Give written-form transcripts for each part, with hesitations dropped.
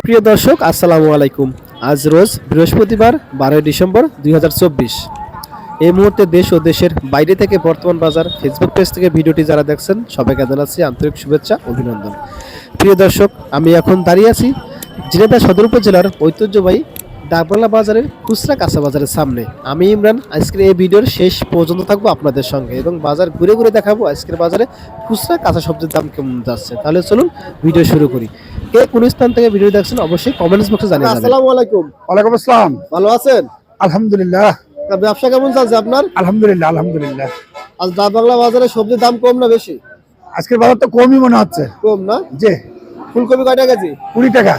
প্রিয় দর্শক আসসালামু আলাইকুম। আজ রোজ বৃহস্পতিবার 12 ডিসেম্বর 2024। এই মুহূর্তে দেশ ও দেশের বাইরে থেকে বর্তমান বাজার ফেসবুক পেজ থেকে ভিডিওটি যারা দেখছেন সবাইকে জানাচ্ছি আন্তরিক শুভেচ্ছা অভিনন্দন। প্রিয় দর্শক, আমি এখন দাঁড়িয়ে আছি ঝিনাইদহ সদর উপজেলার ঐতিহ্যবাহী ডাকবাংলা বাজারের খুচরা কাঁচা বাজারের সামনে। আমি ইমরান আজকের এই ভিডিওর শেষ পর্যন্ত থাকবো আপনাদের সঙ্গে এবং বাজার ঘুরে ঘুরে দেখাবো আজকের বাজারে খুচরা কাঁচা সবজির দাম কেমন যাচ্ছে। তাহলে চলুন ভিডিও শুরু করি। কে কোন স্থান থেকে ভিডিও দেখছেন অবশ্যই কমেন্টস বক্সে জানিয়ে যাবেন। আসসালামু আলাইকুম। ওয়ালাইকুম আসসালাম। ভালো আছেন? আলহামদুলিল্লাহ। ব্যবসা কেমন চলছে আপনার? আলহামদুলিল্লাহ আলহামদুলিল্লাহ। আজ ডাকবাংলা বাজারে সবজির দাম কম না বেশি? আজকের বাজার তো কমই মনে হচ্ছে। কম না? জি। ফুলকপি কয় টাকা কেজি? 20 টাকা।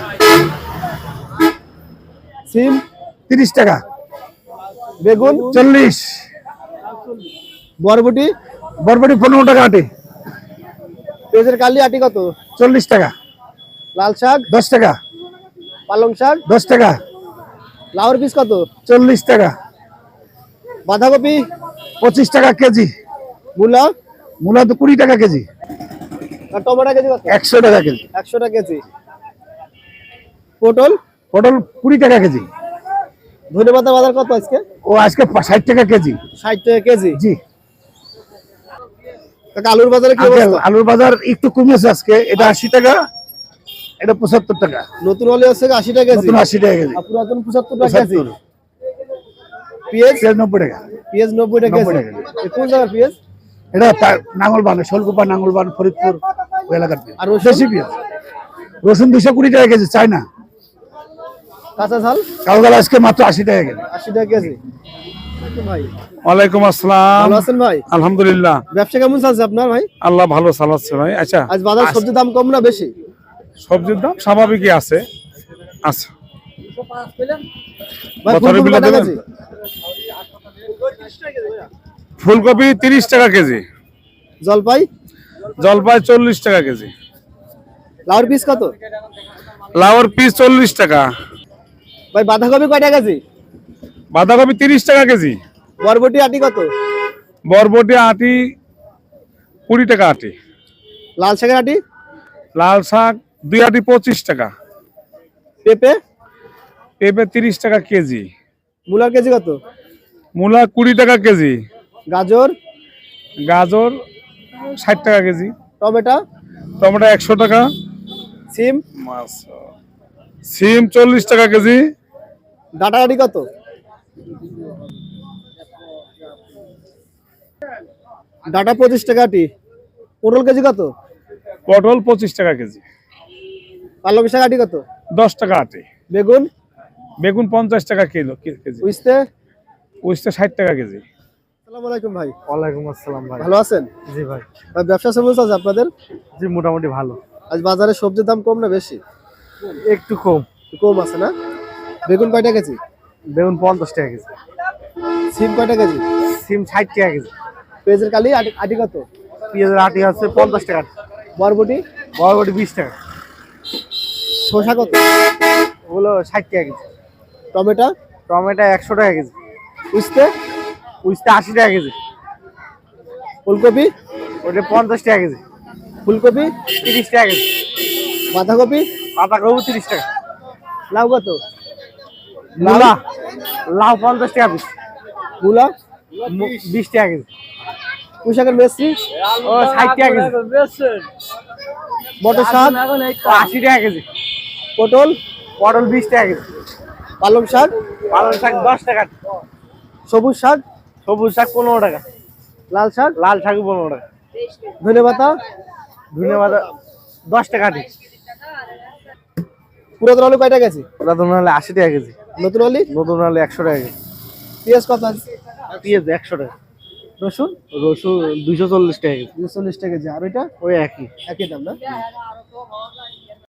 সিম 30 টাকা। বেগুন 40। বরবটি 15 টাকা আটি। পেঁয়াজের কালি আটি কত? 40 টাকা। লাল শাক 10 টাকা। পালং শাক 10 টাকা। লাউর পিস কত? 40 টাকা। বাঁধাকপি 25 টাকা কেজি। মূলা মূলা তো 20 টাকা কেজি। আর টমেটো কেজি কত? 100 টাকা কেজি। 100 টাকা কেজি। পটল 20 টাকা কেজি। ধনেপাতা বাজার কত আজকে? ও আজকে 60 টাকা কেজি। 60 টাকা কেজি। জি। আলুর বাজারে কি অবস্থা? আলুর বাজার একটু কমেছে আজকে। এটা 80 টাকা, এটা 75 টাকা। নতুন হলে আছে 80 টাকা কেজি। নতুন 80 টাকা কেজি। আর পুরাতন 75 টাকা কেজি। পেঁয়াজ 90 টাকা। পেঁয়াজ 90 টাকা কেজি। কোন জায়গার পেঁয়াজ? এটা নাঙ্গলবান, শোলকুপা, নাঙ্গলবান, ফরিদপুর ওই এলাকার পেঁয়াজ। আর রসুন? দেশি পেঁয়াজ। রসুন 220 টাকা কেজি, চাই না। কাঁচা ঝাল কালগাল আজকে মাত্র 80 টাকা কেজি। 80 টাকা কেজি। ভাই ওয়ালাইকুম আসসালাম। ভালো আছেন ভাই? আলহামদুলিল্লাহ, ব্যবসা কেমন চলছে আপনার ভাই? আল্লাহ ভালো চালাচ্ছে ভাই। আচ্ছা, আজ বাজার সবজির দাম কম না বেশি? সবজির দাম স্বাভাবিকই আছে। আচ্ছা, ভাই বছরে ফুলকপি বিলে কত দেবেন? কেজি? ফুলকপি 30 টাকা কেজি। জলপাই জলপাই 40 টাকা কেজি। লাউর পিস কত? লাউর পিস 40 টাকা। ভাই বাঁধাকপি কয় টাকা কেজি? বাঁধাকপি 30 টাকা কেজি। বরবটি আটি কত? বরবটি আটি 20 টাকা আটি। লাল শাকের আটি? লাল শাক 2 আটি 25 টাকা। পেঁপে পেঁপে 30 টাকা কেজি। মূলার কেজি কত? মূলা 20 টাকা কেজি। গাজর গাজর 60 টাকা কেজি। টমেটো টমেটো 100 টাকা। সিম সিম 40 টাকা কেজি। ডাটা আটি কত? ডাটা 25 টাকা আটি। পটল কেজি কত? পটল 25 টাকা কেজি। পালং শাক আটি কত? 10 টাকা আটি। বেগুন বেগুন 50 টাকা কিলো কেজি। উইস্তে উস্তে 60 টাকা কেজি। আসসালামু আলাইকুম ভাই। ওয়ালাইকুম আসসালাম ভাই। ভালো আছেন? জি ভাই। ভাই ব্যবসা কেমন চলছে আপনাদের? জি মোটামুটি ভালো। আজ বাজারে সবজির দাম কম না বেশি? একটু কম। কম আছে না? বেগুন কয় টাকা কেজি? বেগুন 50 টাকা কেজি। সিম কয় টাকা কেজি? সিম 60 টাকা কেজি। পেঁয়াজের কালি আটি আটি কত? পেঁয়াজের আটি আছে 50 টাকা। বরবটি বরবটি 20 টাকা। শসা কত? ওগুলো 60 টাকা কেজি। টমেটো টমেটো 100 টাকা কেজি। উস্তে উস্তে 80 টাকা কেজি। ফুলকপি ওটা 50 টাকা কেজি। ফুলকপি 30 টাকা কেজি। বাঁধাকপি পাতাকপি 30 টাকা। লাউ কত? মূলা লাউ 50 টাকা পিস। মূলা 20 টাকা কেজি। পুঁইশাকের মেসি ও 60 টাকা কেজি। মটর শাক 80 টাকা কেজি। পটল পটল 20 টাকা কেজি। পালং শাক পালং শাক 10 টাকা। সবুজ শাক সবুজ শাক 15 টাকা। লাল শাক লাল শাক 15 টাকা। ধনেপাতা ধন্যবাদ 10 টাকা আটি। পুরাতন আলু কয় টাকা কেজি? পুরাতন হলে 80 টাকা কেজি। নতুন আলু নতুন হলে 100 টাকা কেজি। পেঁয়াজ কত আছে? পেঁয়াজ 100 টাকা। রসুন রসুন 240 টাকা কেজি। 240 টাকা কেজি। আর ওইটা ওই একই। একই দাম না?